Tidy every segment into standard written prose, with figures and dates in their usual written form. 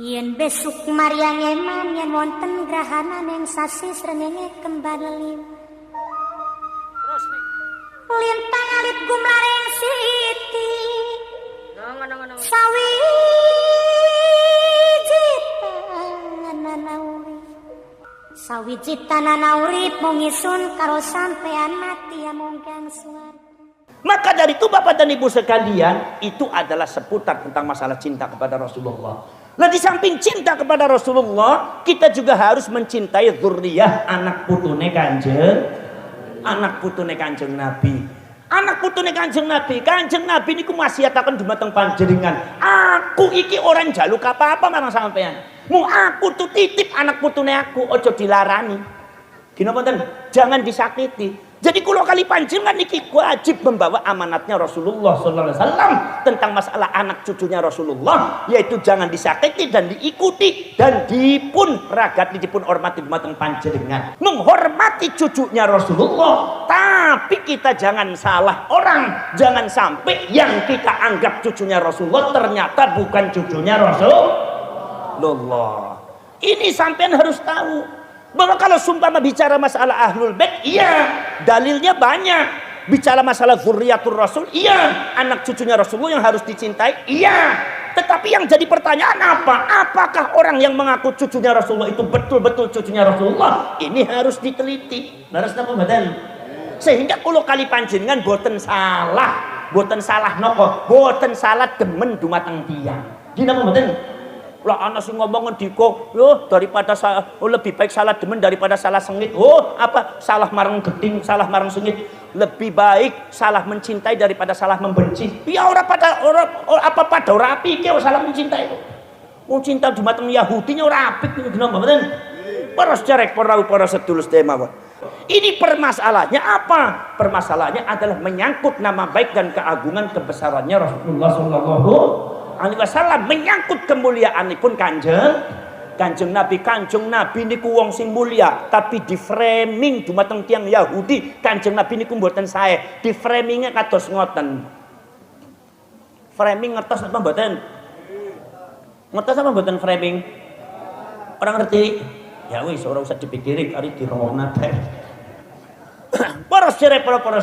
Yen besuk Maryang eman yen wonten grahana ning sasi srengenge kembar lim. Terus nih. Lin pangalit gumlaring siti. Ngono. Sawiji tanana urip mung isun karo sampean mati amonggang suwarga. Maka dari itu Bapak dan Ibu sekalian, itu adalah seputar tentang masalah cinta kepada Rasulullah. Nah, di samping cinta kepada Rasulullah, kita juga harus mencintai dzurriyyah anak putune Kanjeng Nabi. Anak putune Kanjeng Nabi niku maksiataken dumateng panjenengan. Aku iki orang jaluk apa-apa marang sampean. Mu aku tuh titip anak putune aku, ojo dilarani. Gina mboten, jangan disakiti. Jadi kalau kali panjenengan niki wajib membawa amanatnya Rasulullah sallallahu alaihi wasallam tentang masalah anak cucunya Rasulullah, yaitu jangan disakiti dan diikuti dan dipun ragati dipun hormati dumateng panjenengan. Menghormati cucunya Rasulullah, tapi kita jangan salah orang. Jangan sampai yang kita anggap cucunya Rasulullah ternyata bukan cucunya Rasulullah. Ini sampean harus tahu. Bahwa kalau sumpama bicara masalah ahlul bait, iya, dalilnya banyak. Bicara masalah dzurriyyatur rasul, iya, anak cucunya Rasulullah yang harus dicintai, iya. Tetapi yang jadi pertanyaan apa? Apakah orang yang mengaku cucunya Rasulullah itu betul-betul cucunya Rasulullah? Ini harus diteliti. Harus napa mboten? Sehingga kalau kali panjenengan boten salah napa? Boten salah demen dumateng tiyang. Dina mboten? Lah ana sing ngomong ndika, yo daripada lebih baik salah demen daripada salah sengit. Salah marang geding, salah marang sengit. Lebih baik salah mencintai daripada salah membenci. Ya ora pada apik ya salah mencintai. Wong cinta dumateng Yahudi ora apik niku napa mboten? Para cerek para sedulur mawon. Ini permasalahannya apa? Permasalahannya adalah menyangkut nama baik dan keagungan kebesarannya Rasulullah sallallahu alaihi wasallam, menyangkut kemuliaanipun Kanjeng Nabi niku wong sing mulia, tapi di framing dumateng tiyang Yahudi Kanjeng Nabi niku mboten sae. Di framingnya kados ngoten. Framing ngertos apa mboten? Ngertos apa mboten framing? Orang ngerti? Ya wis ora usah dipikiri kari dirongokna bae. Poros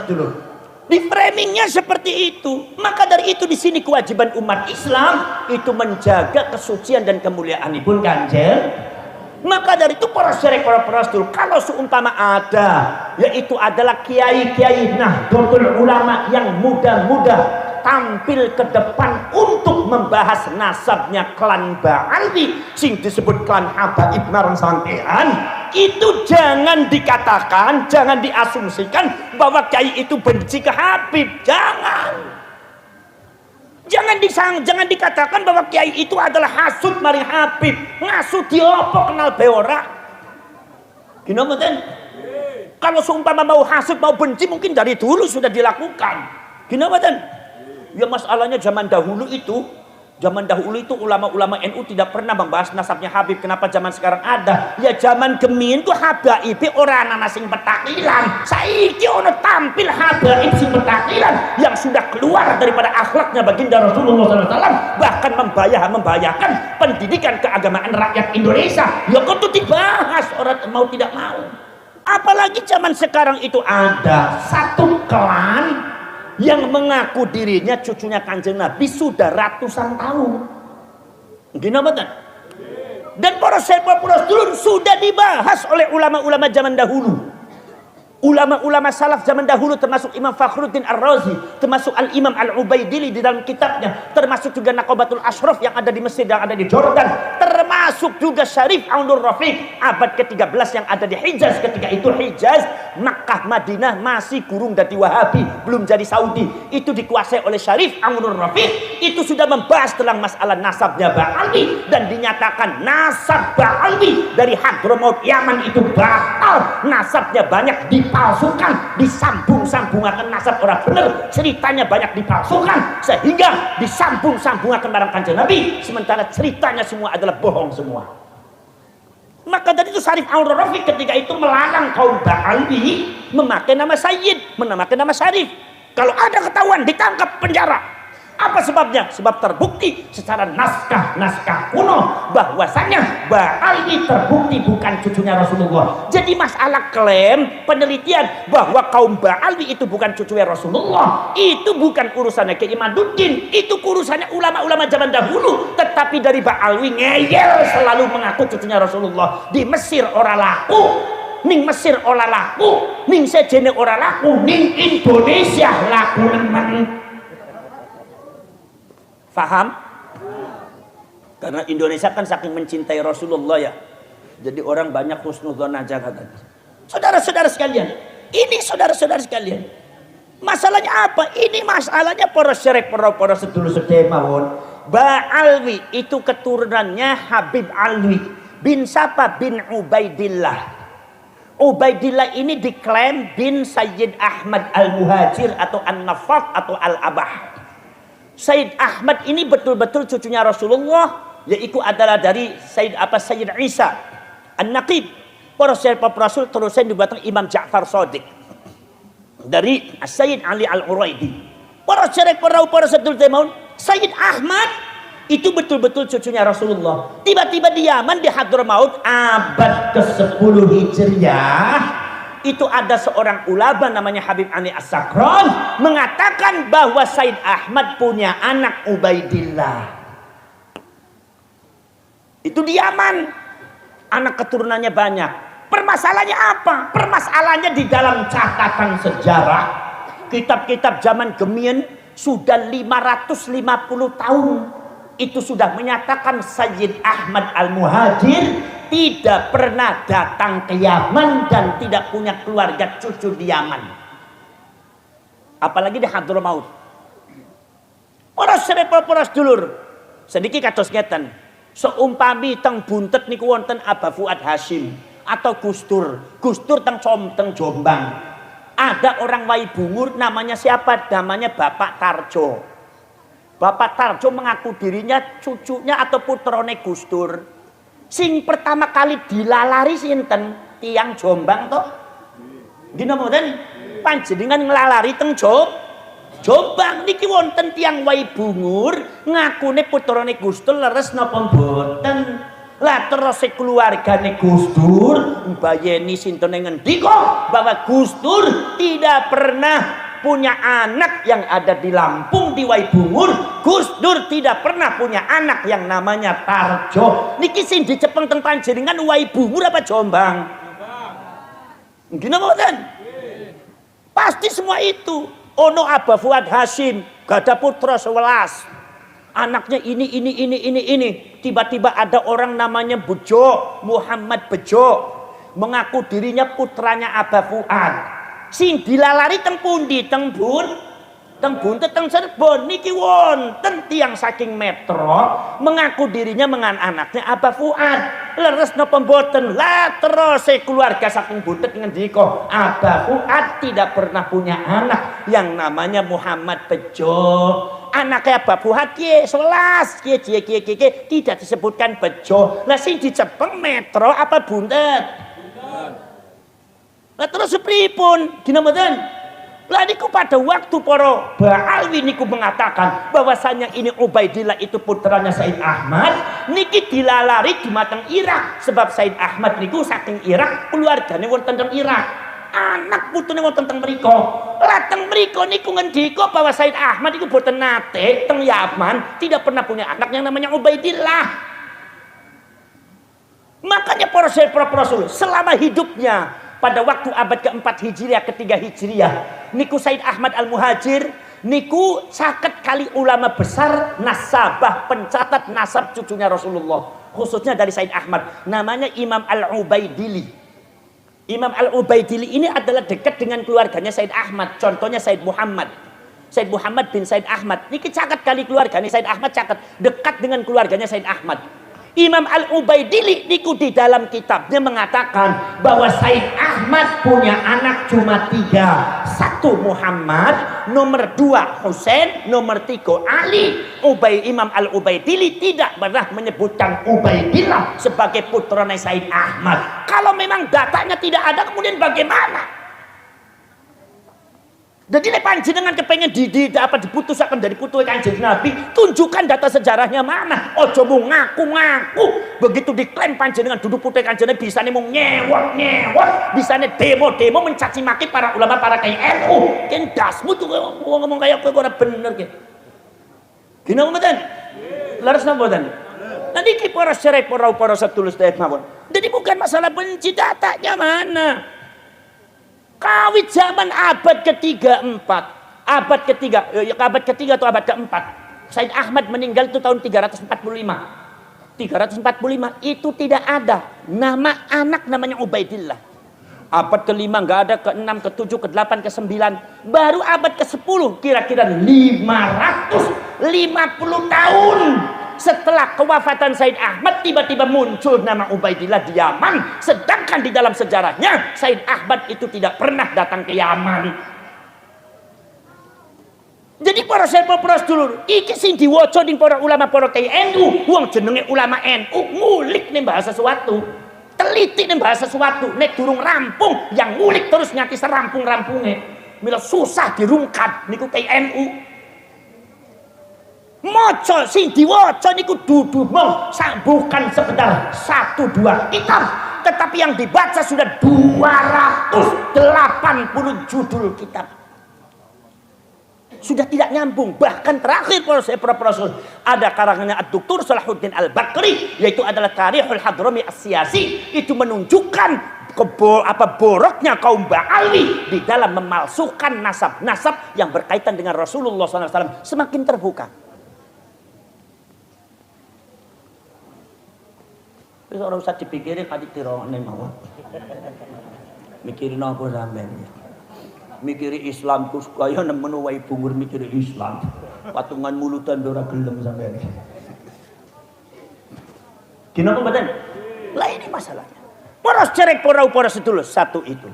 dulu. Di framingnya seperti itu. Maka dari itu di sini kewajiban umat Islam itu menjaga kesucian dan kemuliaanipun Kanjeng. Maka dari itu para dulu, kalau seumpama ada, yaitu adalah kiai-kiai Nahdlatul Ulama yang muda-muda tampil ke depan untuk membahas nasabnya klan Ba'alwi sing disebut klan Habaib marang sampean, itu jangan dikatakan, jangan diasumsikan bahwa kiai itu benci ke Habib. Jangan dikatakan bahwa kiai itu adalah hasud maring Habib. Ngasud diopo kenal beora. Gino mboten? Kalau seumpama mau hasud mau benci mungkin dari dulu sudah dilakukan. Gino mboten? Ya masalahnya zaman dahulu itu ulama-ulama NU tidak pernah membahas nasabnya Habib. Kenapa zaman sekarang ada? Ya zaman gemin tuh Habaib ora ana sing petakilan. Saiki ono tampil Habaib sing petakilan yang sudah keluar daripada akhlaknya baginda Rasulullah SAW, bahkan membahayakan pendidikan keagamaan rakyat Indonesia. Ya kudu dibahas orang mau tidak mau. Apalagi zaman sekarang itu ada satu klan yang mengaku dirinya cucunya Kanjeng Nabi sudah ratusan tahun. Gini betul. Dan para dulu sudah dibahas oleh ulama-ulama zaman dahulu. Ulama-ulama salaf zaman dahulu termasuk Imam Fakhruddin Ar-Razi, termasuk Al-Imam Al-Ubaidili di dalam kitabnya, termasuk juga Naqabatul Ashraf yang ada di Mesir dan ada di Jordan, termasuk juga Syarif Aunur Rafiq abad ke-13 yang ada di Hijaz. Ketika itu Hijaz, Makkah, Madinah masih kurung dari Wahabi, belum jadi Saudi. Itu dikuasai oleh Syarif Aunur Rafiq. Itu sudah membahas tentang masalah nasabnya Ba'alwi dan dinyatakan nasab Ba'alwi dari Hadramaut Yaman itu batal. Nasabnya banyak dipalsukan, disambung-sambungakan nasab orang bener, ceritanya banyak dipalsukan sehingga disambung-sambungakan barang Kanjeng Nabi, sementara ceritanya semua adalah bohong semua. Maka dari itu Syarif Aunur Rafiq ketika itu melarang kaum Ba'alwi memakai nama Sayyid, memakai nama Syarif. Kalau ada ketahuan ditangkap penjara. Apa sebabnya? Sebab terbukti secara naskah kuno bahwasanya Mbak Ali terbukti bukan cucunya Rasulullah. Jadi masalah klaim penelitian bahwa kaum Mbak Ali itu bukan cucunya Rasulullah, itu bukan urusannya Kiai Imaduddin, itu urusannya ulama-ulama zaman dahulu. Tetapi dari Mbak Ali ngeyel selalu mengaku cucunya Rasulullah. Di Mesir ora laku, ning Mesir ora laku, ning sejene ora laku, ning Indonesia laku nemen. Paham? Karena Indonesia kan saking mencintai Rasulullah ya. Jadi orang banyak husnudzon aja katanya. Saudara-saudara sekalian, ini saudara-saudara sekalian. Masalahnya apa? Ini masalahnya para syarek, para sedulur sedemawon. Mbak Alwi itu keturunannya Habib Alwi bin Sapa bin Ubaidillah. Ubaidillah ini diklaim bin Sayyid Ahmad Al-Muhajir atau An-Nafaq atau Al-Abah. Sayyid Ahmad ini betul-betul cucunya Rasulullah, yaitu adalah dari Sayyid Isa An-Naqib. Para sahabat Rasul terusan dibuatkan Imam Ja'far Shadiq dari Sayyid Ali Al-Uraidi. Para sahabat para sedulur temaun, Sayyid Ahmad itu betul-betul cucunya Rasulullah. Tiba-tiba di Yaman di Hadramaut abad ke-10 Hijriah itu ada seorang ulama namanya Habib Ali As-Sakran mengatakan bahwa Said Ahmad punya anak Ubaidillah. Itu di Yaman. Anak keturunannya banyak. Permasalahannya apa? Permasalahannya di dalam catatan sejarah. Kitab-kitab zaman Gemien sudah 550 tahun. Itu sudah menyatakan Sayyid Ahmad Al-Muhajir tidak pernah datang ke Yaman dan tidak punya keluarga cucu di Yaman. Apalagi di Hadramaut. Para sedulur, sedikit kados ngeten. Seumpami teng buntet niku wonten Aba Fuad Hasyim atau Gustur. Gustur teng Jombang. Ada orang Waibungur namanya siapa? Namanya Bapak Tarjo. Bapak Tarjo mengaku dirinya cucunya atau putrane Gustur. Sing pertama kali dilalari sinten? Tiang Jombang toh. Dina mboten panjenengan nglalari teng Jombang niki wonten tiang Waibungur ngakune putrane Gustur leres napa mboten? Lah terus keluargane Gustur mbayeni sinten ngendika bahwa Gustur tidak pernah punya anak yang ada di Lampung di Waibungur. Gus Dur tidak pernah punya anak yang namanya Tarjo. Niki sing dicepeng teng panjenengan Waibungur apa Jombang? Nggih napa mboten? Pasti semua itu. Ono Aba Fuad Hasyim gada putra 11. Anaknya ini. Tiba-tiba ada orang namanya Bejo, Muhammad Bejo, mengaku dirinya putranya Aba Fuad. Sing dilalari teng pundi? Teng Buntet teng Cirebon niki wonten tiyang saking metro mengaku dirinya mengan anaknya Aba Fuad. Leres napa mboten? Lah terus keluarga saking Buntet ngendika Aba Fuad tidak pernah punya anak yang namanya Muhammad Bejo. Anaknya Aba Fuad kiye 11 kiye tidak disebutkan Bejo. Lah sing dicepeng metro apa Buntet? Lah terus pripun? Dina mboten? Lah niku pada waktu para Ba'alwi niku mengatakan bahwasanya ini Ubaidillah itu putranya Said Ahmad, niki dilalari dumateng Irak sebab Said Ahmad niku saking Irak keluargane wonten teng Irak. Anak putune wonten teng mriku. Lah teng mriku niku ngendika bahwa Said Ahmad niku boten nate teng Yaman, tidak pernah punya anak yang namanya Ubaidillah. Makanya para Rasul selama hidupnya pada waktu abad ke-4 Hijriah, ke-3 Hijriah, niku Said Ahmad Al-Muhajir, niku caket kali ulama besar nasabah pencatat nasab cucunya Rasulullah, khususnya dari Said Ahmad, namanya Imam Al-Ubaidili. Imam Al-Ubaidili ini adalah dekat dengan keluarganya Said Ahmad, contohnya Said Muhammad bin Said Ahmad, niki caket kali keluarganya Said Ahmad, caket dekat dengan keluarganya Said Ahmad. Imam Al-Ubaidili niku di dalam kitabnya mengatakan bahwa Said Ahmad punya anak cuma 3. 1 Muhammad, nomor 2 Husain, nomor 3 Ali. Imam Al-Ubaidili tidak pernah menyebutkan Ubaidillah sebagai putranya Said Ahmad. Kalau memang datanya tidak ada, kemudian bagaimana? Jadi nek panjenengan kepengen diputusaken dari putu Kanjeng Nabi, tunjukkan data sejarahnya mana. Ojo mau ngaku-ngaku. Begitu diklaim panjenengan duduk putu Kanjeng Nabi, bisane mau nyewot, bisane demo-demo mencaci maki para ulama, para kiai NU. Ken dasmu tuh ngomong kayak kowe ora bener ki. Gina mboten? Laras napa mboten? Nanti ki para syarek para sedulur sedherek mawon. Jadi bukan masalah benci, datanya mana? Kawit zaman abad ke-3 abad ketiga atau abad ke-4, Said Ahmad meninggal itu tahun 345 itu tidak ada nama anak namanya Ubaidillah. Abad ke-5 nggak ada, ke-6, ke-7, ke-8, ke-9, baru abad ke-10 kira-kira 550 tahun setelah kewafatan Said Ahmad tiba-tiba muncul nama Ubaidillah di Yaman, sedangkan di dalam sejarahnya Said Ahmad itu tidak pernah datang ke Yaman. Jadi para sedulur, iki sing diwaca ning para ulama para kiai NU, wong jenenge ulama NU ngulik ning bahasa sesuatu, teliti ning bahasa sesuatu, nek durung rampung yang ngulik terus nganti serampung-rampunge. Mila susah dirungkat niku kiai NU. Moco sing diwaca niku dudu mong bukan sekedar 1-2 kitab, tetapi yang dibaca sudah 280 judul kitab. Sudah tidak nyambung. Bahkan terakhir para Rasul ada karangannya Ad-Doktor Salahuddin Al-Bakri, yaitu adalah Tarikhul Hadrami As-Siyasi. Itu menunjukkan boroknya kaum Ba'alwi di dalam memalsukan nasab-nasab yang berkaitan dengan Rasulullah SAW semakin terbuka. Wis ora usah dipikirin kadi tirone mawon. Mikirin apa sampean? Mikiri Islam ku kaya nemen wae bungur mikiri Islam. Patungan mulutan ora gelem sampean. Kenapa mboten? Lah ini masalahnya. Para cerek para sedulur satu itu.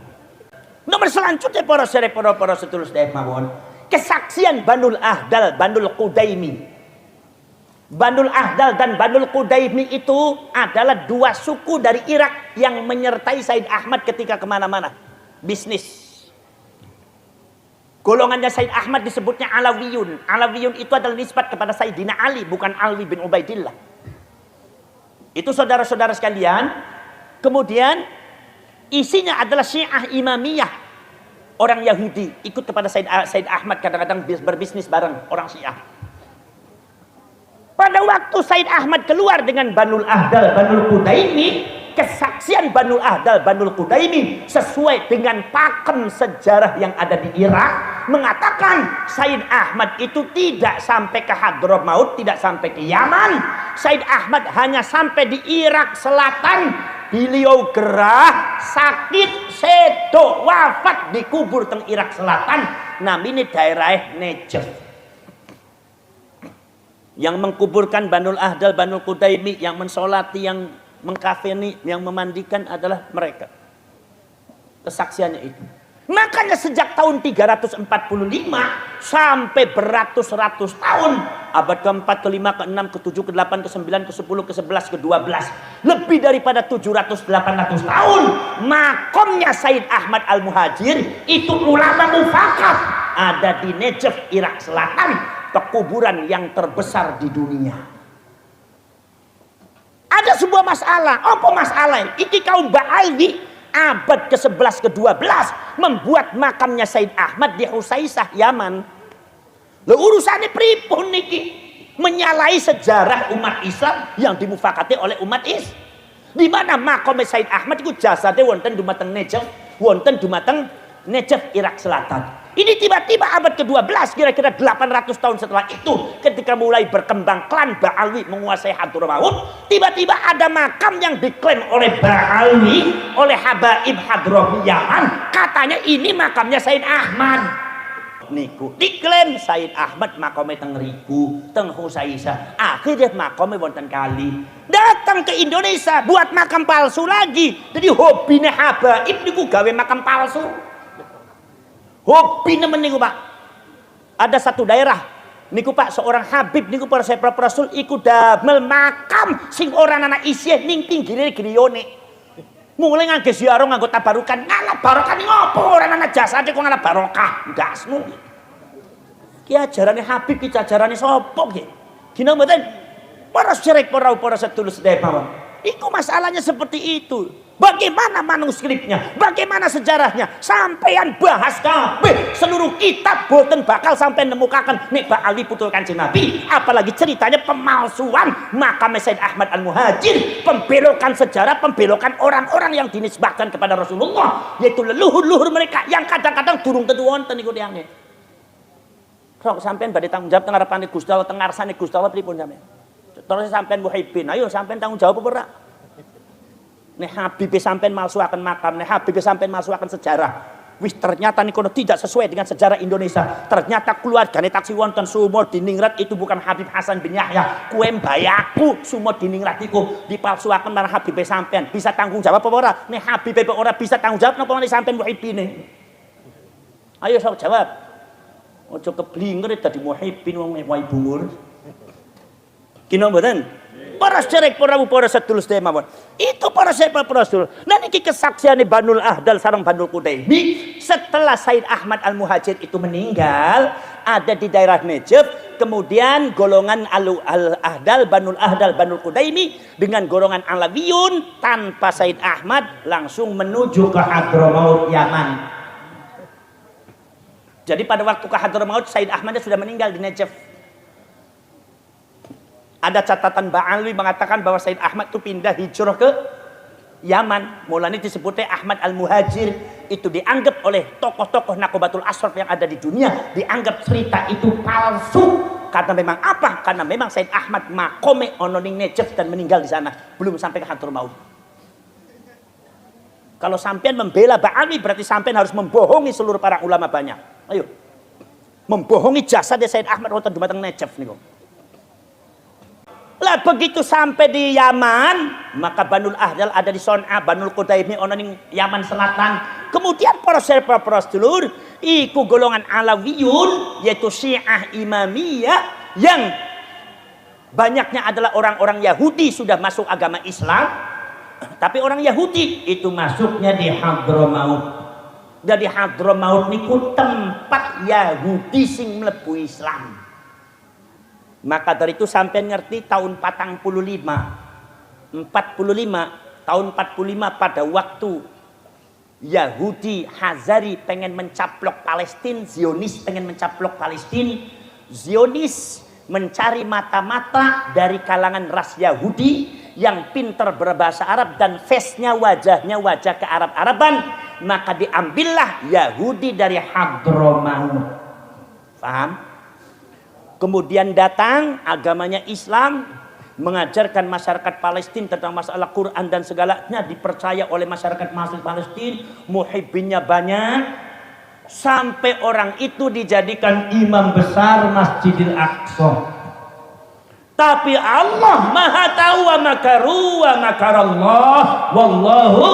Nomor selanjutnya para cerek para sedulur sedaya mawon. Kesaksian Banul Ahdal, Banul Qudaimi. Banul Ahdal dan Banul Qudaimi itu adalah dua suku dari Irak yang menyertai Said Ahmad ketika kemana-mana bisnis. Golongannya Said Ahmad disebutnya Alawiyun. Alawiyun itu adalah nisbat kepada Sayyidina Ali, bukan Alwi bin Ubaidillah. Itu saudara-saudara sekalian. Kemudian isinya adalah Syiah Imamiyah, orang Yahudi ikut kepada Said Ahmad, kadang-kadang berbisnis bareng orang Syiah. Pada waktu Said Ahmad keluar dengan Banul Ahdal, Banul Qudaimi, kesaksian Banul Ahdal, Banul Qudaimi sesuai dengan pakem sejarah yang ada di Irak mengatakan Said Ahmad itu tidak sampai ke Hadramaut, tidak sampai ke Yaman. Said Ahmad hanya sampai di Irak Selatan. Beliau gerah, sakit, sedo, wafat, dikubur teng Irak Selatan. Namanya daerah Najaf. Yang mengkuburkan Banul Ahdal, Banul Qudaimi, yang mensolati, yang mengkafeni, yang memandikan adalah mereka. Kesaksiannya itu. Makanya sejak tahun 345 sampai beratus-ratus tahun, abad ke-4, ke-5, ke-6, ke-7, ke-8, ke-9, ke-10, ke-11, ke-12, lebih daripada 700-800 tahun, makomnya Said Ahmad Al-Muhajir itu ulama mufakat ada di Najaf, Irak Selatan, pekuburan yang terbesar di dunia. Ada sebuah masalah. Apa masalah? Iki kaum Ba'alwi abad ke-11 ke-12 membuat makamnya Said Ahmad di Husaisah, Yaman. Lho urusannya pripun niki? Menyalahi sejarah umat Islam yang dimufakati oleh umat Islam. Di mana makamnya Said Ahmad itu jasade wonten dumateng Najaf, wonten dumateng Najaf, Irak Selatan. Ini tiba-tiba abad ke-12, kira-kira 800 tahun setelah itu, ketika mulai berkembang klan Ba'alwi menguasai Hadramaut, tiba-tiba ada makam yang diklaim oleh Ba'alwi, oleh Habaib Hadrami Yaman. Katanya ini makamnya Said Ahmad. Niku diklaim Said Ahmad makamnya teng Riku, teng Husaisah. Akhirnya makamnya wonten kali. Datang ke Indonesia buat makam palsu lagi. Jadi hobinya Habaib niku gawe makam palsu. Hobi nemen niku Pak. Ada satu daerah niku Pak, seorang Habib niku para sahabat Rasul iku damel makam sing ora ana isih ning pinggire griyone. Mulai ngangge ziarah nganggo tabarukan, ngalah barokah ning opo ora ana jasane kok ngalah barokah. Ndasmu. Ki ajarane Habib ki ajarane sapa ki? Gina mboten? Para syirik para sedulur sedaya mawon. Iku masalahnya seperti itu. Bagaimana manuskripnya? Bagaimana sejarahnya? Sampean bahas kabeh seluruh kitab boten bakal sampai nemukaken nek Ali putra Kanjeng Nabi, apalagi ceritanya pemalsuan makam Said Ahmad Al-Muhajir, pembelokan sejarah, pembelokan orang-orang yang dinisbahkan kepada Rasulullah, yaitu leluhur-leluhur mereka yang kadang-kadang durung tentu wonten niku tiyane. Kok sampean badhe tanggung jawab teng ngarepane Gusti Allah, teng ngarsane Gusti Allah pripun sampean? Terus sampean muhibbin, ayo sampean tanggung jawab apa ora? Nek Habib sampean malsuaken makam, nek Habib sampean malsuaken sejarah. Wis ternyata niku tidak sesuai dengan sejarah Indonesia. Ternyata keluargane taksi wonten Sumur Diningrat itu bukan Habib Hasan bin Yahya. Kue mbayaku Sumur Diningrat iku dipalsuaken marang Habib sampean. Bisa tanggung jawab apa ora? Nek Habib ora bisa tanggung jawab napa meneh sampean muhibbine? Ayo sok jawab. Ojo keblinger dadi muhibbin wong wae bungur. Kina mboten? Para syirik para sedulur sedaya mawon. Itu para syirik para sedulur. Nah niki kesaksiane Banul Ahdal sareng Banul Qutaimi setelah Said Ahmad Al-Muhajir itu meninggal ada di daerah Najaf, kemudian golongan Al-Ahdal, Banul Ahdal, Banul Qutaimi dengan golongan Alawiyun tanpa Said Ahmad langsung menuju ke Hadramaut Yaman. Jadi pada waktu ke Hadramaut Said Ahmad sudah meninggal di Najaf. Ada catatan Ba'alwi mengatakan bahwa Said Ahmad itu pindah hijrah ke Yaman. Mulanya disebutnya Ahmad Al-Muhajir. Itu dianggap oleh tokoh-tokoh Nakobatul Ashraf yang ada di dunia. Dianggap cerita itu palsu. Karena memang apa? Karena memang Said Ahmad makome ono ning Najaf dan meninggal di sana. Belum sampai ke Hadramaut. Kalau sampean membela Ba'alwi berarti sampean harus membohongi seluruh para ulama banyak. Ayo. Membohongi jasa dari Said Ahmad wonten dumateng Najaf niku. Lah begitu sampai di Yaman, maka Banul Ahdal ada di Son'a, Banul Qutaimi ono ning Yaman Selatan. Kemudian para sedulur, iku golongan Alawiyun yaitu Syiah Imamiyah yang banyaknya adalah orang-orang Yahudi sudah masuk agama Islam. Tapi orang Yahudi itu masuknya di Hadramaut. Jadi Hadramaut niku tempat Yahudi sing mlebu Islam. Maka dari itu sampai ngerti tahun 45 tahun 45 pada waktu Yahudi Hazari pengen mencaplok Palestina, Zionis pengen mencaplok Palestina, Zionis mencari mata-mata dari kalangan ras Yahudi yang pintar berbahasa Arab dan face-nya wajahnya wajah ke Arab-Araban, maka diambillah Yahudi dari Hadramaut. Paham? Kemudian datang agamanya Islam, mengajarkan masyarakat Palestina tentang masalah Quran dan segalanya, dipercaya oleh masyarakat Palestina, muhibbinnya banyak, sampai orang itu dijadikan imam besar Masjidil Aqsa. Tapi Allah Maha tahu wa makaru wa makarallah wallahu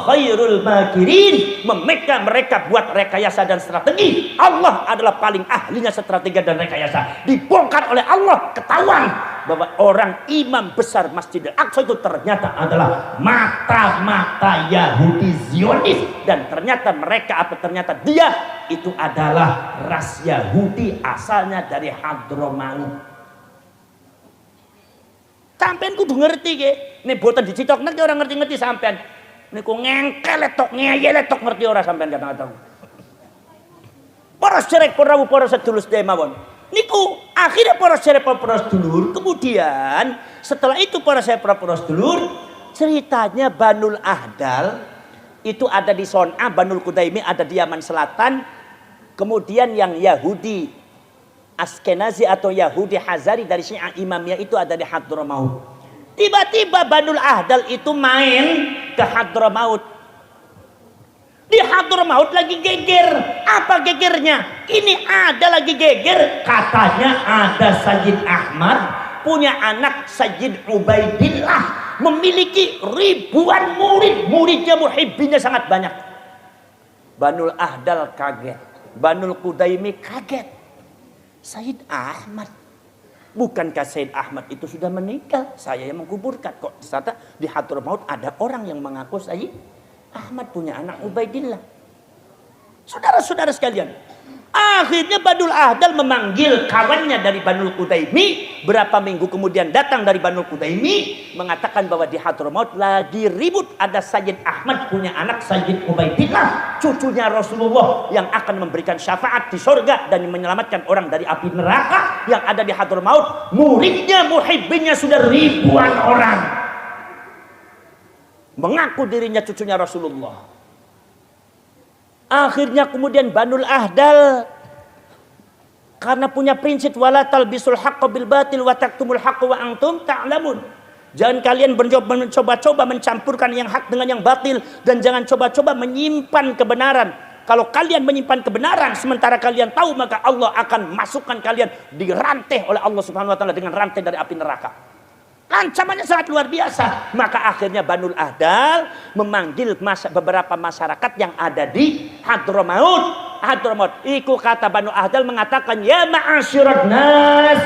khairul makirin. Mereka buat rekayasa dan strategi. Allah adalah paling ahlinya strategi dan rekayasa. Dibongkar oleh Allah, ketahuan bahwa orang imam besar Masjidil Aqsa itu ternyata adalah mata-mata Yahudi Zionis. Dan ternyata ternyata dia itu adalah ras Yahudi asalnya dari Hadramaut. Sampean kudu ngerti ke, nek boten dicitok nek orang ngerti-ngerti sampean. Niku ngengkel letok ngeyel letok ngerti ora sampean kadang-kadang. Para syirik para sedulur sedaya mawon. Niku akhirnya para syirik para sedulur, kemudian setelah itu para syirik para sedulur, ceritanya Banul Ahdal itu ada di Son'a, Banul Qutaimi ada di Yaman Selatan. Kemudian yang Yahudi Askenazi atau Yahudi Hazari dari Syiah Imamiyah itu ada di Hadramaut. Tiba-tiba Banul Ahdal itu main ke Hadramaut. Di Hadramaut lagi geger. Apa gegernya? Ini ada lagi geger. Katanya ada Sayyid Ahmad punya anak Sayyid Ubaidillah, memiliki ribuan murid. Muridnya muhibbinnya sangat banyak. Banul Ahdal kaget. Banul Qutaimi kaget. Sayyid Ahmad Bukankah Sayyid Ahmad itu sudah meninggal? Saya yang menguburkan. Kok ternyata di Hadramaut ada orang yang mengaku Sayyid Ahmad punya anak Ubaidillah. Saudara-saudara sekalian, akhirnya Banul Ahdal memanggil kawannya dari Banul Qudaimi. Berapa minggu kemudian datang dari Banul Qudaimi mengatakan bahwa di Hadramaut lagi ribut, ada Sayyid Ahmad punya anak Sayyid Ubaidillah, cucunya Rasulullah yang akan memberikan syafaat di surga dan menyelamatkan orang dari api neraka yang ada di Hadramaut. Muridnya, muhibbinnya sudah ribuan orang mengaku dirinya cucunya Rasulullah. Akhirnya kemudian Banul Ahdal karena punya prinsip wala talbisul haqqo bil batil wa taktumul haqqo wa antum ta'lamun. Jangan kalian mencoba-coba mencampurkan yang hak dengan yang batil, dan jangan coba-coba menyimpan kebenaran. Kalau kalian menyimpan kebenaran sementara kalian tahu, maka Allah akan masukkan kalian dirantai oleh Allah Subhanahu wa taala dengan rantai dari api neraka. Ancamannya sangat luar biasa. Maka akhirnya Banul Ahdal memanggil beberapa masyarakat yang ada di Hadramaut. Iku kata Banul Ahdal mengatakan, ya ma'asyirat nas,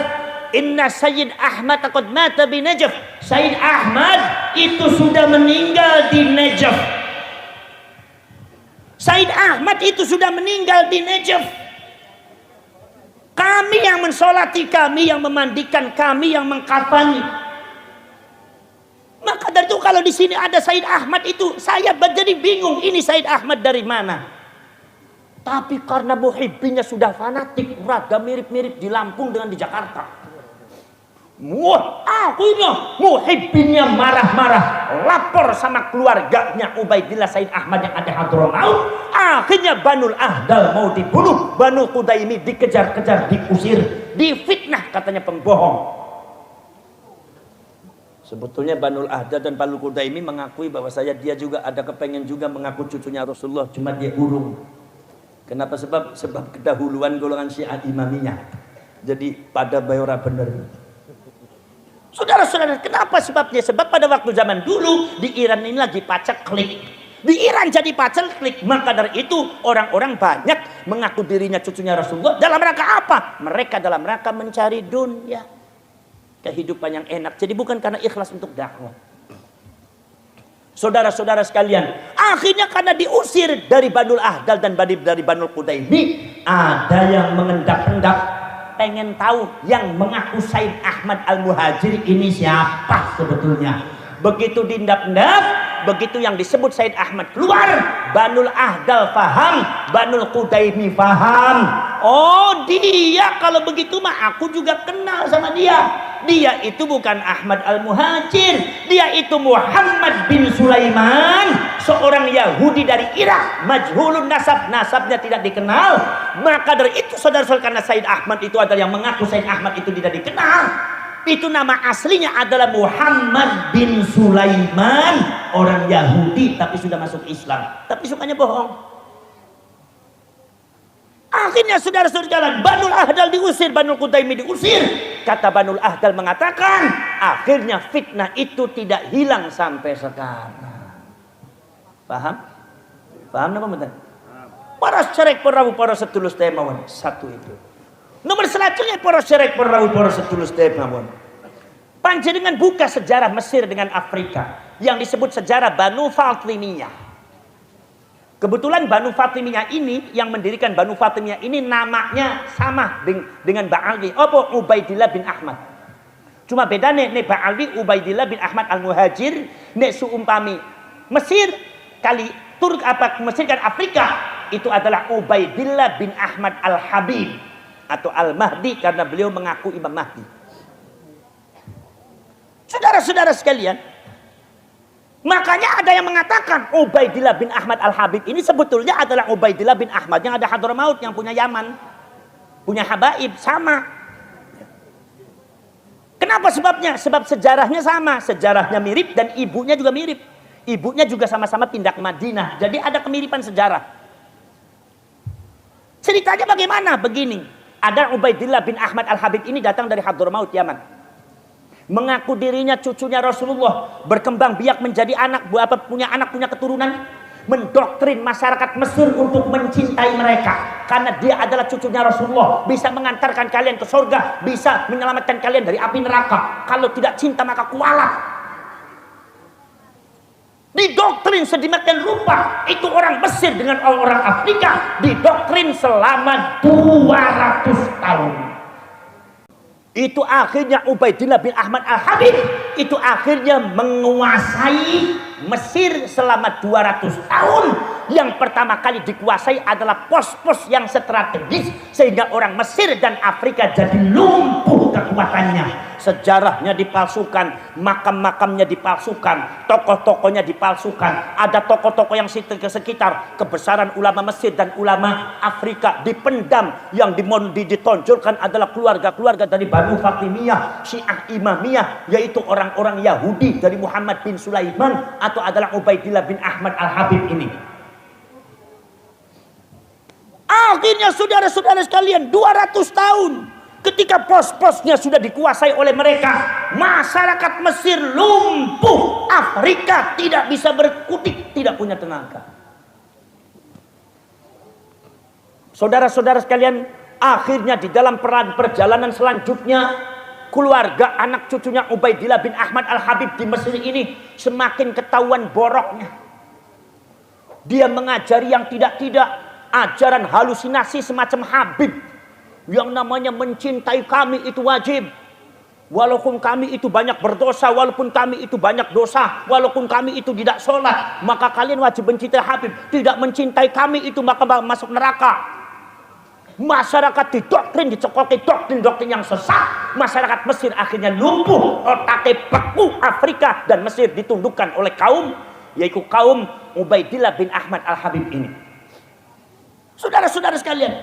inna Sayyid Ahmad qad mata bi Najaf. Sayyid Ahmad itu sudah meninggal di Najaf. Sayyid Ahmad itu sudah meninggal di Najaf. Kami yang mensolati, kami yang memandikan, kami yang mengkafani. Maka dari itu kalau di sini ada Sayyid Ahmad itu, saya jadi bingung, ini Sayyid Ahmad dari mana? Tapi karena muhibbinnya sudah fanatik, raga mirip-mirip di Lampung dengan di Jakarta. Wah, akhirnya muhibbinnya marah-marah, lapor sama keluarganya Ubaidillah Sayyid Ahmad yang ada Hadramaut. Akhirnya Banul Ahdal mau dibunuh, Banul Qudaimi dikejar-kejar, diusir, difitnah katanya pembohong. Sebetulnya Banul Ahdal dan Banul Qudaimi mengakui bahwa dia juga ada kepengen juga mengaku cucunya Rasulullah, cuma dia urung. Kenapa? Sebab kedahuluan golongan Syiah Imamiyah. Jadi pada bayora benar. Saudara-saudara, kenapa sebabnya? Sebab pada waktu zaman dulu di Iran ini lagi paceklik. Di Iran jadi paceklik, maka dari itu orang-orang banyak mengaku dirinya cucunya Rasulullah. Dalam rangka apa? Mereka dalam rangka mencari dunia, kehidupan yang enak. Jadi bukan karena ikhlas untuk dakwah. Saudara-saudara sekalian, akhirnya karena diusir dari Banul Ahdal dan dari Banul Qudaimi, ada yang mengendap-endap pengen tahu yang mengaku Sayyid Ahmad Al-Muhajir ini siapa sebetulnya. Begitu diendap-endap, begitu yang disebut Sayyid Ahmad keluar, Banul Ahdal faham, Banul Qudaimi faham. Oh, dia kalau begitu mah aku juga kenal sama dia. Dia itu bukan Ahmad Al-Muhajir, dia itu Muhammad bin Sulaiman, seorang Yahudi dari Irak, majhulun nasab, nasabnya tidak dikenal. Maka dari itu saudara-saudara, karena Sayyid Ahmad itu adalah yang mengaku Sayyid Ahmad itu tidak dikenal, itu nama aslinya adalah Muhammad bin Sulaiman, orang Yahudi tapi sudah masuk Islam, tapi sukanya bohong. Akhirnya saudara-saudara, Banul Ahdal diusir, Banul Qudaimi diusir. Kata Banul Ahdal mengatakan, akhirnya fitnah itu tidak hilang sampai sekarang. Paham? Paham nama betul? Para syarek perahu para setulus temawan. Satu itu. Nomor selanjutnya para syarek perahu para setulus temawan. Panjenengan buka sejarah Mesir dengan Afrika yang disebut sejarah Banu Fatimiyah. Kebetulan Banu Fatimiyah ini, yang mendirikan Banu Fatimiyah ini namanya sama dengan Ba'alwi. Apa? Ubaidillah bin Ahmad. Cuma bedanya nih Ba'alwi Ubaidillah bin Ahmad Al-Muhajir, nek seumpami Mesir kali Turk apa Mesir kan Afrika, itu adalah Ubaidillah bin Ahmad Al-Habib atau Al-Mahdi karena beliau mengaku Imam Mahdi. Saudara-saudara sekalian, makanya ada yang mengatakan Ubaidillah bin Ahmad Al-Habib ini sebetulnya adalah Ubaidillah bin Ahmad yang ada Hadramaut, yang punya Yaman, punya habaib, sama. Kenapa sebabnya? Sebab sejarahnya sama, sejarahnya mirip dan ibunya juga mirip. Ibunya juga sama-sama pindah ke Madinah, jadi ada kemiripan sejarah. Ceritanya bagaimana? Begini, ada Ubaidillah bin Ahmad Al-Habib ini datang dari Hadramaut, Yaman. Mengaku dirinya cucunya Rasulullah, berkembang biak menjadi anak, punya keturunan. mendoktrin masyarakat Mesir untuk mencintai mereka karena dia adalah cucunya Rasulullah, bisa mengantarkan kalian ke surga, bisa menyelamatkan kalian dari api neraka. Kalau tidak cinta maka kualat. Didoktrin sedemikian rupa. Itu orang Mesir dengan orang Afrika didoktrin selama 200 tahun. Itu akhirnya Ubaidillah bin Ahmad Al-Habib itu akhirnya menguasai Mesir selama 200 tahun. Yang pertama kali dikuasai adalah pos-pos yang strategis sehingga orang Mesir dan Afrika jadi lumpuh kekuatannya. Sejarahnya dipalsukan, makam-makamnya dipalsukan, tokoh-tokohnya dipalsukan. Ada tokoh-tokoh yang sekitar kebesaran ulama Mesir dan ulama Afrika dipendam. Yang ditonjolkan adalah keluarga-keluarga dari Banu Fatimiyah, Syiah Imamiyah, yaitu orang-orang Yahudi dari Muhammad bin Sulaiman atau adalah Ubaidillah bin Ahmad Al-Habib ini. Akhirnya saudara-saudara sekalian 200 tahun ketika pos-posnya sudah dikuasai oleh mereka, masyarakat Mesir lumpuh, Afrika tidak bisa berkutik, tidak punya tenaga. Saudara-saudara sekalian, akhirnya di dalam perjalanan selanjutnya, keluarga anak cucunya Ubaidillah bin Ahmad Al-Habib di Mesir ini semakin ketahuan boroknya. Dia mengajari yang tidak-tidak, ajaran halusinasi semacam Habib. Yang namanya mencintai kami itu wajib. Walaupun kami itu banyak berdosa, walaupun kami itu banyak dosa, walaupun kami itu tidak sholat, maka kalian wajib mencintai Habib. Tidak mencintai kami itu maka masuk neraka. Masyarakat didoktrin, dicekoki doktrin-doktrin yang sesat. Masyarakat Mesir akhirnya lumpuh, otaknya beku. Afrika dan Mesir ditundukkan oleh kaum, yaitu kaum Ubaidillah bin Ahmad Al-Habib ini. Saudara-saudara sekalian,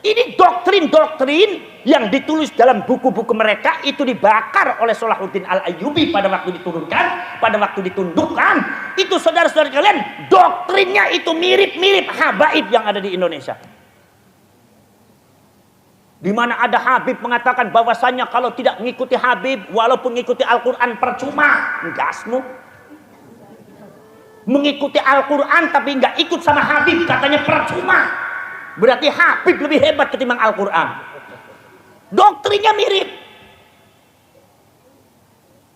ini doktrin-doktrin yang ditulis dalam buku-buku mereka itu dibakar oleh Salahuddin Al-Ayyubi pada waktu diturunkan, pada waktu ditundukkan. Itu saudara-saudara sekalian, doktrinnya itu mirip-mirip habaib yang ada di Indonesia. Di mana ada Habib mengatakan bahwasannya kalau tidak mengikuti Habib, walaupun mengikuti Al-Quran percuma, gasmu. Mengikuti Al-Quran tapi nggak ikut sama Habib katanya percuma. Berarti Habib lebih hebat ketimbang Al-Quran. Doktrinnya mirip.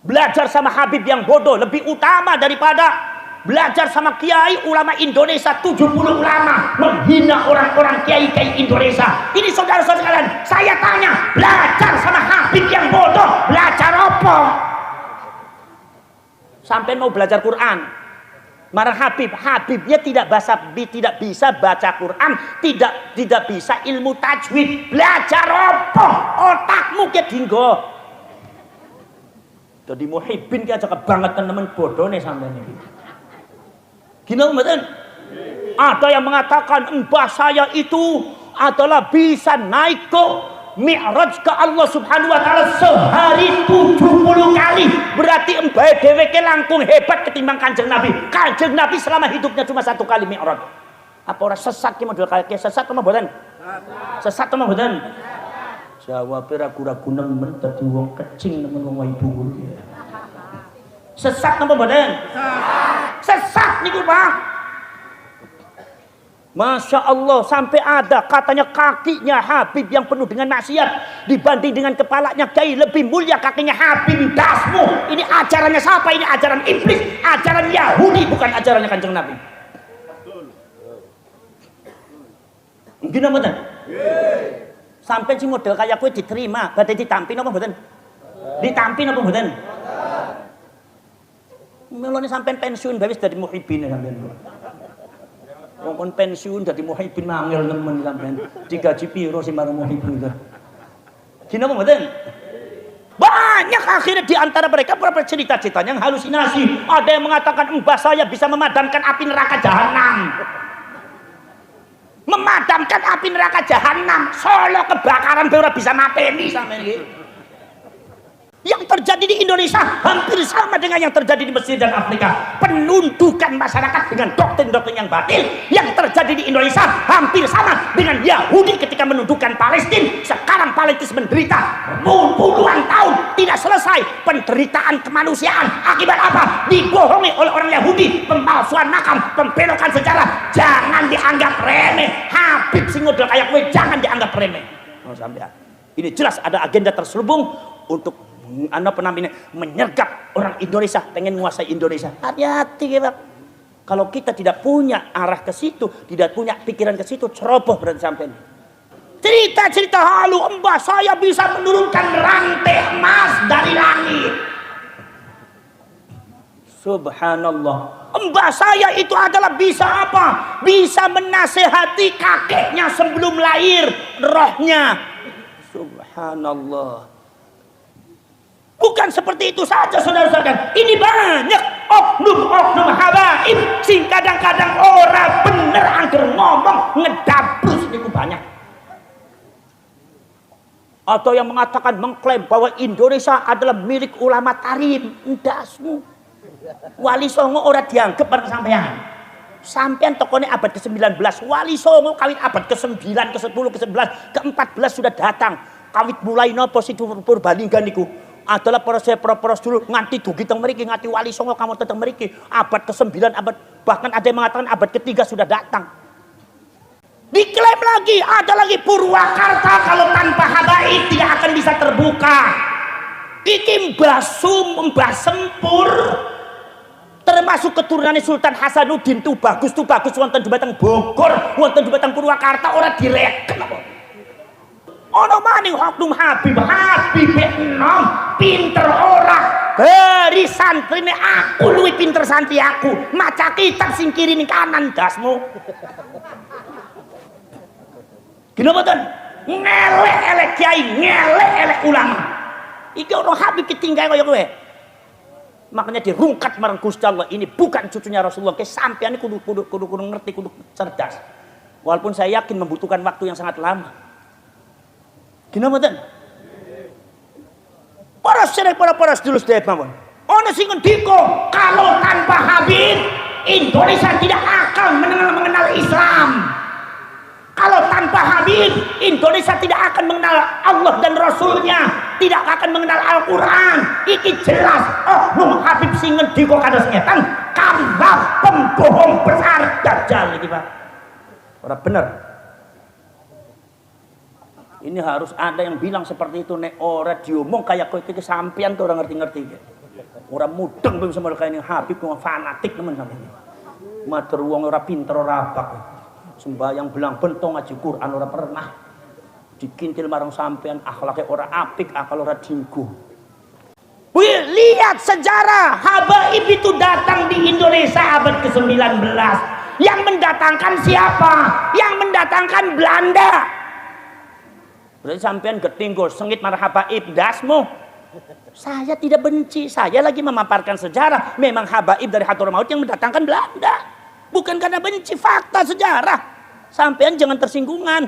Belajar sama Habib yang bodoh lebih utama daripada belajar sama kiai ulama Indonesia 70 ulama menghina orang-orang kiai-kiai Indonesia. Ini saudara-saudara sekalian, saya tanya, belajar sama Habib yang bodoh, belajar apa? Sampai mau belajar Quran. Marah Habibnya tidak bisa baca Quran, tidak bisa ilmu tajwid. Belajar apa? Otakmu ke dinggo. Jadi muhibbin ki aja kebangetan temen bodone sampean iki. Gino mboten? Ada yang mengatakan mbah saya itu adalah bisa naik ke Mi'raj ke Allah Subhanahu wa taala sehari 70 kali. Berarti mbah dheweke langkung hebat ketimbang Kanjeng Nabi. Kanjeng Nabi selama hidupnya cuma 1 kali Mi'raj. Apa ora sesat ki model kaya sesat apa mboten? Sesat apa mboten? Jawabe ragu-ragu nemen dadi wong kecing nemen wong ibu. Sesat apa mboten? Sesat niku, Pak. Masya Allah, sampai ada katanya kakinya Habib yang penuh dengan maksiat dibanding dengan kepalanya kiai, lebih mulia kakinya Habib. Dasmu, ini ajarannya siapa? Ini ajaran iblis, ajaran Yahudi, bukan ajarannya Kanjeng Nabi. Mungkin apa betul? Sampai si model kayak kue diterima, berarti ditampin apa betul? Ditampin apa betul? Melone sampai pensiun, habis dari muhibbin sampai. Wong pensiun dadi muhibbin mangel nemen sampean. Digaji piro sing marang muhibbin itu? Gini apa mboten? Banyak akhirnya di antara mereka beberapa cerita-cerita yang halusinasi. Ada yang mengatakan mbah saya bisa memadamkan api neraka jahanam. Memadamkan api neraka jahanam. Solo kebakaran ora bisa mateni sampean iki. Yang terjadi di Indonesia hampir sama dengan yang terjadi di Mesir dan Afrika. Penundukan masyarakat dengan doktrin-doktrin yang batil. Yang terjadi di Indonesia hampir sama dengan Yahudi ketika menundukkan Palestina. Sekarang Palestina menderita puluhan tahun tidak selesai penderitaan kemanusiaan. Akibat apa? Dibohongi oleh orang Yahudi, pemalsuan makam, pembelokan sejarah. Jangan dianggap remeh. Habib sing model kayak gue jangan dianggap remeh. Oh, sampai ini jelas ada agenda terselubung untuk menyergap orang Indonesia, pengen menguasai Indonesia. Hati-hati ya, Pak. Kalau kita tidak punya arah ke situ, tidak punya pikiran ke situ, ceroboh berarti sampai. Cerita-cerita halu, mbah saya bisa menurunkan rantai emas dari langit. Subhanallah. Mbah saya itu adalah bisa apa? Bisa menasehati kakeknya sebelum lahir, rohnya. Subhanallah. Bukan seperti itu saja saudara-saudara. Ini banyak oknum-oknum habaib sing kadang-kadang ora bener angger ngomong ngedabrus niku banyak. Atau yang mengatakan mengklaim bahwa Indonesia adalah milik ulama tarim. Ndasmu. Wali Songo ora dianggap bareng sampean. Sampean tokonya abad ke-19, Wali Songo kawit abad ke-9, ke-10, ke-11, ke-14 sudah datang. Kawit mulai nopo situ Purbalingga niku. Adalah poros dulu nganti dugi teng mriki, nganti Wali Songo kamu teng mriki. Abad ke-9, abad bahkan ada yang mengatakan abad ke-3 sudah datang. Diklaim lagi ada lagi Purwakarta kalau tanpa habaib tidak akan bisa terbuka. Iki Mbah Sempur termasuk keturunan Sultan Hasanuddin tuh bagus wonten dumateng Bogor, wonten dumateng Purwakarta ora direken apa. Ono maning oknum Habib enom pinter ora dari santrine aku luwih pinter santri aku maca kitab sing kiri ning kanan dasmu. Gino mboten ngelek-elek kiai, ngelek-elek ulama. Iki ono Habib ketinggae kaya kowe. Makanya dirungkat marang Gusti Allah, ini bukan cucunya Rasulullah. Ke sampean kudu ngerti, kudu cerdas. Walaupun saya yakin membutuhkan waktu yang sangat lama. Gina mboten? Poros dulu sedaya mawon. Ono sing ngendika kalau tanpa Habib Indonesia tidak akan mengenal Islam. Kalau tanpa Habib Indonesia tidak akan mengenal Allah dan Rasulnya, tidak akan mengenal Al-Quran. Iki jelas oknum Habib sing ngendika kados ngeten, kambang pembohong besar dajjal iki, Pak. Ora bener. Ini harus ada yang bilang seperti itu, nek ora diomong kayak kowe iki sampean tuh ora ngerti-ngerti. Ora mudeng kowe sama kaya ning Habib wong fanatik temen sampeyan. Matur wong ora pinter ora apik. Sembahyang belang bentong ngaji Quran ora pernah. Dikintil marang sampean akhlaknya ora apik, akal ora dinggo. Lihat sejarah habaib itu datang di Indonesia abad ke-19. Yang mendatangkan siapa? Yang mendatangkan Belanda. Berarti sampean getinggol sengit marah habaib dasmu. Saya tidak benci, saya lagi memaparkan sejarah. Memang habaib dari Hadramaut yang mendatangkan Belanda. Bukan karena benci, fakta sejarah. Sampean jangan tersinggungan.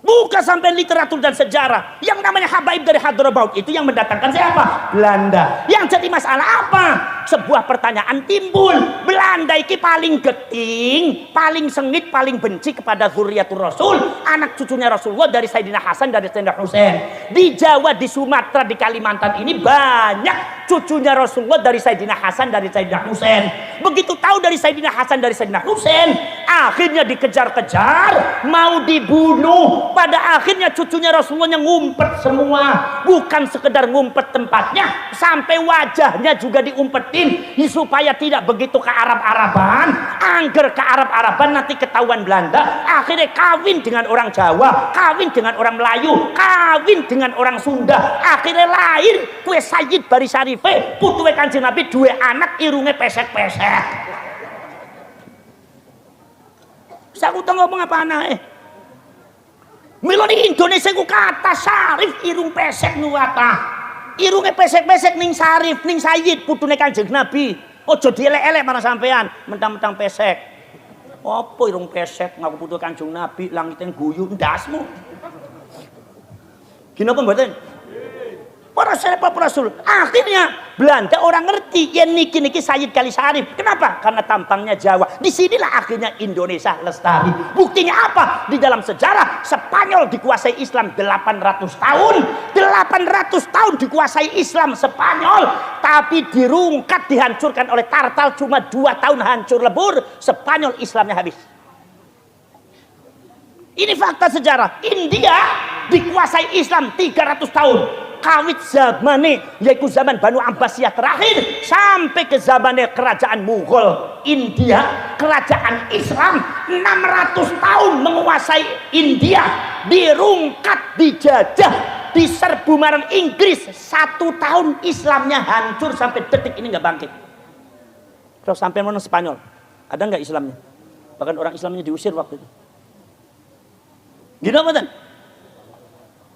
Buka sampai literatur dan sejarah. Yang namanya habaib dari Hadramaut itu yang mendatangkan siapa? Belanda. Yang jadi masalah apa? Sebuah pertanyaan timbul. Belanda iki paling geting, paling sengit, paling benci kepada zuriatul Rasul, anak cucunya Rasulullah dari Sayyidina Hasan, dari Sayyidina Husain. Di Jawa, di Sumatera, di Kalimantan ini banyak cucunya Rasulullah dari Sayyidina Hasan, dari Sayyidina Husain. Begitu tahu dari Sayyidina Hasan, dari Sayyidina Husain, akhirnya dikejar-kejar, mau dibunuh. Pada akhirnya cucunya Rasulullah yang ngumpet semua. Bukan sekedar ngumpet tempatnya, sampai wajahnya juga diumpetin supaya tidak begitu ke Arab-Araban. Angger ke Arab-Araban nanti ketahuan Belanda. Akhirnya kawin dengan orang Jawa, kawin dengan orang Melayu, kawin dengan orang Sunda. Akhirnya lahir kue Sayyid Bari Syarife, putuwe Kanjeng Nabi, dua anak irunge pesek-pesek. Saya ngomong apa anake? Milo di Indonesia ku kata Syarif irung pesek nuwata. Irunge pesek-pesek ning Syarif, ning Sayyid putune Kanjeng Nabi. Ojo dielek-elek marang sampean, mentang-mentang pesek. Apa irung pesek ngaku putu Kanjeng Nabi langiten guyu ndasmu. Kenapa mboten? Para sahabat Rasul. Akhirnya Belanda orang ngerti yen niki Sayyid Kalisarif. Kenapa? Karena tampangnya Jawa. Disinilah akhirnya Indonesia lestari. Buktinya apa? Di dalam sejarah Spanyol dikuasai Islam 800 tahun. 800 tahun dikuasai Islam Spanyol. Tapi dirungkat, dihancurkan oleh Tartal. Cuma 2 tahun hancur lebur. Spanyol Islamnya habis. Ini fakta sejarah. India dikuasai Islam 300 tahun. Kawit zamane yaitu zaman Banu Abbasiyah terakhir sampai ke zamannya kerajaan Mughal India, kerajaan Islam 600 tahun menguasai India, dirungkat, dijajah, diserbu marang Inggris. 1 tahun Islamnya hancur sampai detik ini nggak bangkit. Terus sampai mana Spanyol? Ada nggak Islamnya? Bahkan orang Islamnya diusir waktu itu. Gini apa kan?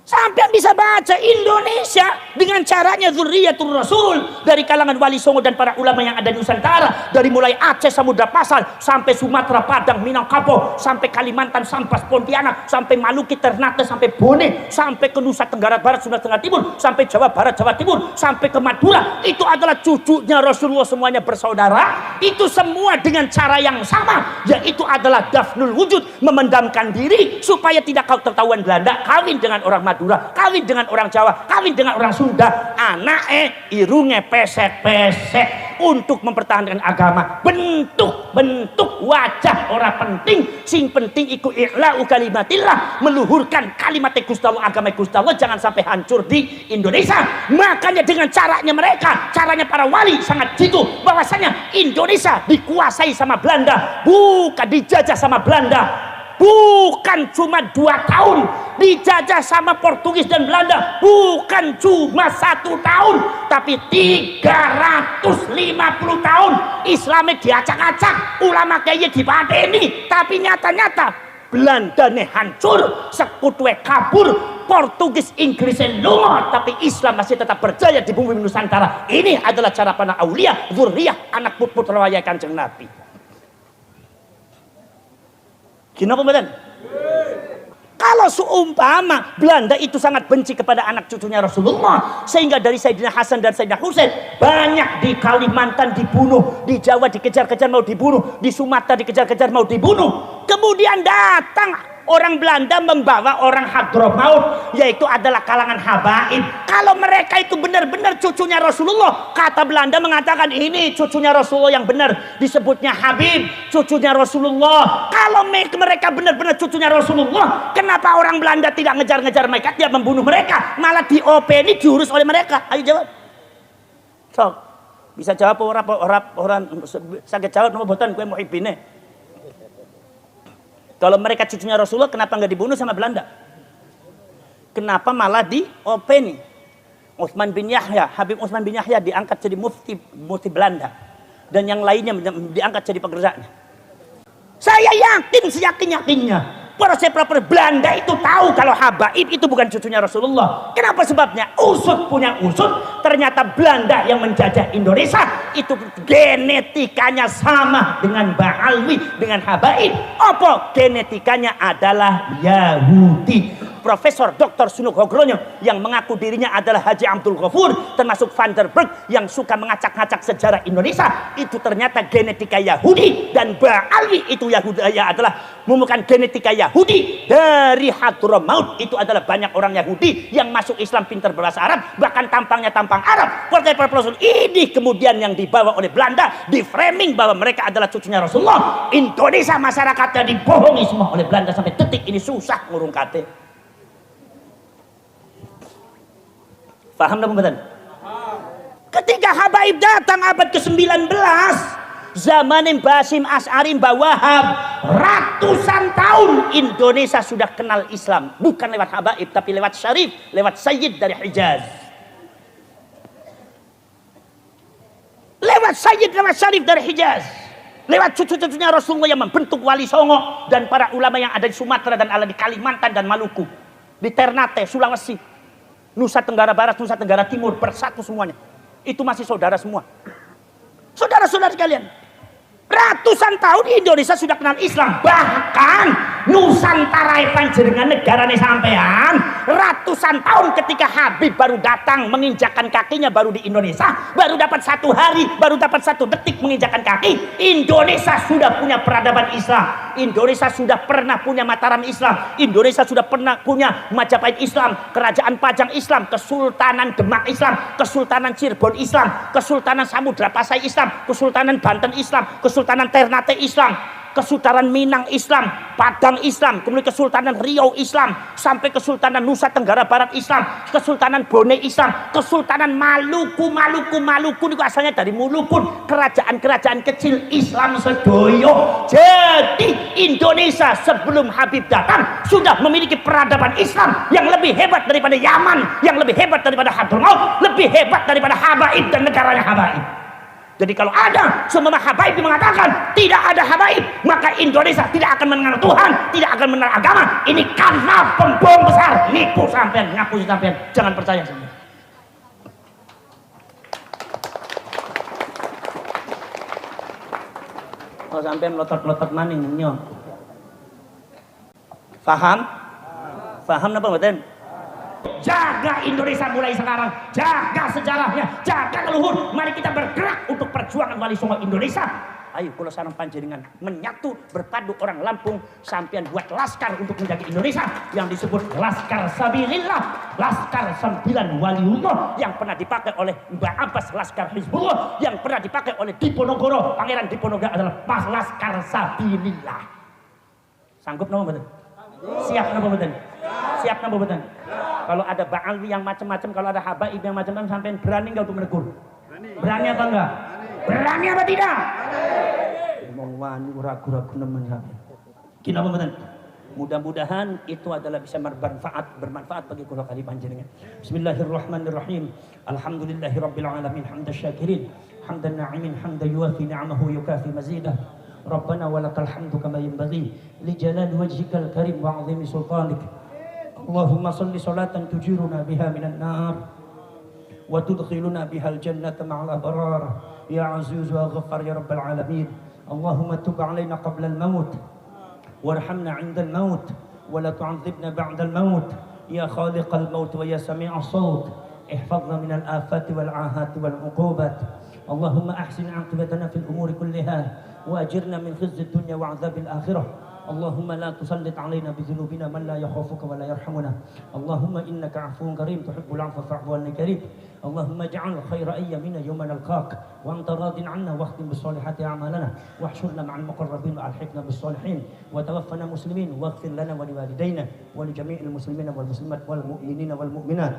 Sampai bisa baca Indonesia dengan caranya Dzurriyyatur Rasul, dari kalangan Wali Songo dan para ulama yang ada di Nusantara, dari mulai Aceh, Samudra Pasar, sampai Sumatera, Padang, Minangkabau, sampai Kalimantan, Sampas, Pontianak, sampai Maluku, Ternate, sampai Bone, sampai ke Nusa Tenggara Barat, Nusa Tenggara Timur, sampai Jawa Barat, Jawa Timur, sampai ke Madura. Itu adalah cucunya Rasulullah, semuanya bersaudara. Itu semua dengan cara yang sama, yaitu adalah dafnul wujud, memendamkan diri supaya tidak ketahuan Belanda, kawin dengan orang Madura, kawin dengan orang Jawa, kawin dengan orang Sunda, irungnya pesek-pesek untuk mempertahankan agama. Bentuk wajah orang penting, sing penting iku i'la'u kalimatillah, meluhurkan kalimat Gusti Allah, agama Gusti Allah jangan sampai hancur di Indonesia. Makanya dengan caranya mereka, caranya para wali sangat jitu bahwasanya Indonesia dikuasai sama Belanda, bukan dijajah sama Belanda. Bukan cuma 2 tahun dijajah sama Portugis dan Belanda, bukan cuma 1 tahun, tapi 350 tahun Islamnya diacak-acak, ulama kaya dipateni, tapi nyata-nyata Belanda nih hancur, sekutunya kabur, Portugis Inggris lunga, tapi Islam masih tetap berjaya di bumi Nusantara. Ini adalah cara para aulia, dzurriyyah, anak putra wayah Kanjeng Nabi. Kenapa badan? Kalau seumpama Belanda itu sangat benci kepada anak cucunya Rasulullah, sehingga dari Sayyidina Hasan dan Sayyidina Husain banyak di Kalimantan dibunuh, di Jawa dikejar-kejar mau dibunuh, di Sumatera dikejar-kejar mau dibunuh. Kemudian datang orang Belanda membawa orang Hadramaut, yaitu adalah kalangan habaib. Kalau mereka itu benar-benar cucunya Rasulullah, kata Belanda mengatakan ini cucunya Rasulullah yang benar, disebutnya Habib, cucunya Rasulullah. Kalau mereka benar-benar cucunya Rasulullah, kenapa orang Belanda tidak ngejar-ngejar mereka, dia membunuh mereka, malah di OP ini diurus oleh mereka? Ayo jawab. So, bisa jawab orang sakit jawab nomor botan gue mau ibine. Kalau mereka cucunya Rasulullah, kenapa nggak dibunuh sama Belanda? Kenapa malah diopeni? Utsman bin Yahya, Habib Utsman bin Yahya diangkat jadi mufti Belanda, dan yang lainnya diangkat jadi pekerjaannya. Saya yakin, seyakin-yakinnya para Belanda itu tahu kalau habaib itu bukan cucunya Rasulullah. Kenapa sebabnya? Usut punya usut, ternyata Belanda yang menjajah Indonesia itu genetikanya sama dengan Ba'alwi, dengan habaib. Apa? Genetikanya adalah Yahudi. Profesor Dr. Sunuk Hogronyo yang mengaku dirinya adalah Haji Abdul Ghafur, termasuk Van der Berg yang suka mengacak-ngacak sejarah Indonesia, itu ternyata genetika Yahudi, dan Ba'alwi itu Yahudi adalah merupakan genetika Yahudi dari Hadramaut. Itu adalah banyak orang Yahudi yang masuk Islam, pintar berbahasa Arab, bahkan tampangnya tampang Arab. Ini kemudian yang dibawa oleh Belanda, di framing bahwa mereka adalah cucunya Rasulullah. Indonesia masyarakatnya dibohongi semua oleh Belanda sampai detik ini, susah ngurung kate. Paham tak pembahasan? Ketika habaib datang abad ke-19, zaman Basim Asy'ari, Mbah Wahab, ratusan tahun Indonesia sudah kenal Islam, bukan lewat habaib tapi lewat syarif, lewat sayyid dari Hijaz. Lewat sayyid, lewat syarif dari Hijaz. Lewat cucu-cucunya Rasulullah yang membentuk Wali Songo dan para ulama yang ada di Sumatera dan ada di Kalimantan dan Maluku, di Ternate, Sulawesi, Nusa Tenggara Barat, Nusa Tenggara Timur, bersatu semuanya. Itu masih saudara semua. Saudara-saudara sekalian, ratusan tahun Indonesia sudah kenal Islam. Bahkan Nusantara panjenengan negarane sampean ratusan tahun ketika Habib baru datang menginjakan kakinya baru di Indonesia, baru dapat 1 hari, baru dapat 1 detik menginjakan kaki, Indonesia sudah punya peradaban Islam, Indonesia sudah pernah punya Mataram Islam, Indonesia sudah pernah punya Majapahit Islam, Kerajaan Pajang Islam, Kesultanan Demak Islam, Kesultanan Cirebon Islam, Kesultanan Samudra Pasai Islam, Kesultanan Banten Islam, Kesultanan Ternate Islam, Kesultanan Minang Islam, Padang Islam, kemudian Kesultanan Riau Islam, sampai Kesultanan Nusa Tenggara Barat Islam, Kesultanan Bone Islam, Kesultanan Maluku itu asalnya dari Mulukun, kerajaan-kerajaan kecil Islam sedoyo. Jadi Indonesia sebelum Habib datang sudah memiliki peradaban Islam yang lebih hebat daripada Yaman, yang lebih hebat daripada Hadramaut, lebih hebat daripada Habaib dan negaranya Habaib. Jadi kalau ada semua habaib mengatakan tidak ada habaib, maka Indonesia tidak akan mengenal Tuhan, tidak akan mengenal agama. Ini karena pembohong besar, nipu sampean, ngaku sampean, jangan percaya sampean. Oh sampean melotot-melotot maning nyong. Paham? Paham apa mboten? Jaga Indonesia mulai sekarang, jaga sejarahnya, jaga leluhur. Mari kita bergerak untuk perjuangan Wali Songo Indonesia. Ayo kula sareng panjenengan menyatu berpadu orang Lampung, sampean buat laskar untuk menjaga Indonesia yang disebut Laskar Sabilillah, Laskar 9 Waliullah yang pernah dipakai oleh Mbah Abbas, Laskar Hizbullah yang pernah dipakai oleh Diponegoro, Pangeran Diponegoro adalah pas Laskar Sabilillah. Sanggup napa mboten? Siap napa mboten? Siap napa mboten? Kalau ada ba'alwi yang macam-macam, kalau ada habaib yang macam-macam, sampai berani enggak untuk menegur? Berani apa enggak? Berani apa tidak? Ngomong wani ragu-ragu nemen sampean. Kina apa mboten? Mudah-mudahan itu adalah bisa bermanfaat bagi kula kali panjenengan. Bismillahirrahmanirrahim. Alhamdulillahirabbil alamin hamdan syakirin, hamdan na'imin, hamdan yuwafi ni'amahu yukafi mazidah. Rabbana walakal hamdu kama yanbaghi li jalali wajhikal karim wa 'azimi sultanik. Allahumma salli salatan tujiruna biha minan nar wa tudkhiluna biha al-jannata ma'al abrar ya aziz wa ghaffar ya rabbal alamin. Allahumma tub 'alaina qabla al-maut warhamna 'inda al-maut wa la tu'adzibna ba'da al-maut ya khaliq al-maut wa ya sami' as-saut. Ihfazna min al-afati wal 'ahati wal 'uqubat. Allahumma ahsin 'aqibatana fil umuri kulliha wa ajirna min khizyi ad-dunya wa 'adzabil akhirah. اللهم لا تسلط علينا بذنوبنا من لا يخافك ولا يرحمنا. اللهم إنك عفو كريم تحب العفو فاعف عنا كريم. اللهم اجعل خير أيامنا يوم نلقاك وأنت راض عنا واختم بالصالحات أعمالنا واحشرنا مع المقربين وألحقنا بالصالحين وتوفنا مسلمين واغفر لنا ولوالدينا ولجميع المسلمين والمسلمات والمؤمنين والمؤمنات.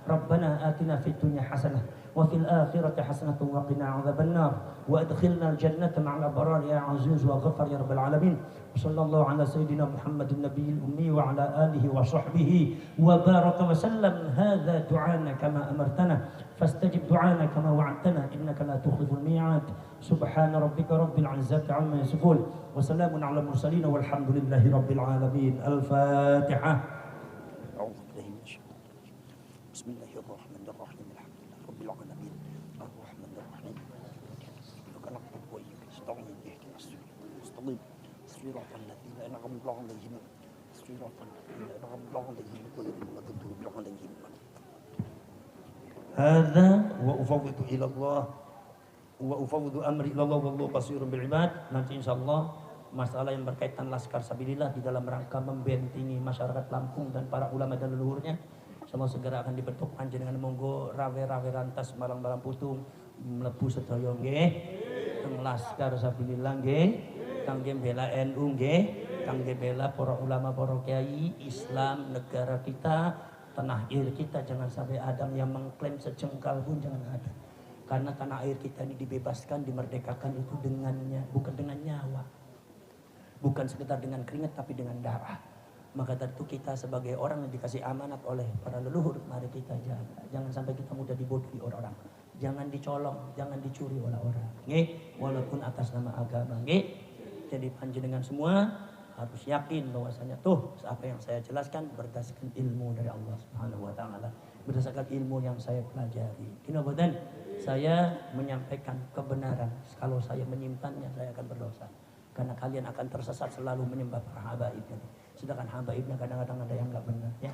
ربنا آتنا في الدنيا حسنة وفي الآخرة حسنة وقنا عذاب النار وأدخلنا الجنة مع الأبرار يا عزيز وغفر يا رب العالمين. وصلى الله على سيدنا محمد النبي الأمي وعلى آله وصحبه وبارك وسلم. هذا دعانا كما أمرتنا فاستجب دعانا كما وعدتنا إنك لا تخلف الميعاد. سبحان ربك رب العزة عما يصفون وسلام على المرسلين والحمد لله رب العالمين. الفاتحة. بسم الله الرحمن الرحيم الحمد لله رب العالمين الرحمن الرحيم إياك نعبد وإياك نستعين اهدنا الصراط المستقيم صراط الذين أنعمت الله عليهم صراط الذين أنعمت الله عليهم غير المغضوب عليهم. هذا وأفوض إلى الله وأفوض أمري إلى الله والله بصير بالعباد. Nanti insyaallah masalah yang berkaitan Laskar Sabilillah di dalam rangka membentengi masyarakat Lampung dan para ulama dan leluhurnya insyaallah segera akan dibentuk. Panjenengan monggo rawe-rawe rantas malang-malang putung mlebu sedaya nggih teng Laskar Sabilillah nggih, kangge bela NU nggih, kangge bela para ulama, para kiai Islam negara kita, tanah air kita. Jangan sampai ada yang mengklaim sejengkal pun, jangan ada. Karena tanah air kita ini dibebaskan, dimerdekakan itu dengannya, bukan dengan nyawa, bukan sekedar dengan keringat, tapi dengan darah. Maka dari itu kita sebagai orang yang dikasih amanat oleh para leluhur, mari kita jaga. Jangan sampai kita mudah dibodohi orang. Jangan dicolong, jangan dicuri oleh orang. Nggih, walaupun atas nama agama. Nggih. Jadi panjenengan semua harus yakin bahwasanya tuh apa yang saya jelaskan berdasarkan ilmu dari Allah Subhanahu wa taala, berdasarkan ilmu yang saya pelajari. Kemudian saya menyampaikan kebenaran. Kalau saya menyimpannya, saya akan berdosa. Karena kalian akan tersesat selalu menyembah para habaib. Sedangkan habaibnya kadang-kadang ada yang nggak benar, ya.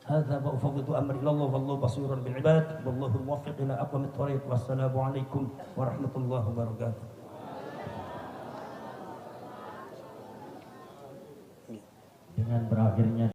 Hadza wa ufawwidu amri ila Allah wallahu basirun bil ibad wallahu muwaffiq ila aqwamit thariq. Wassalamu alaikum warahmatullahi wabarakatuh. Dengan berakhirnya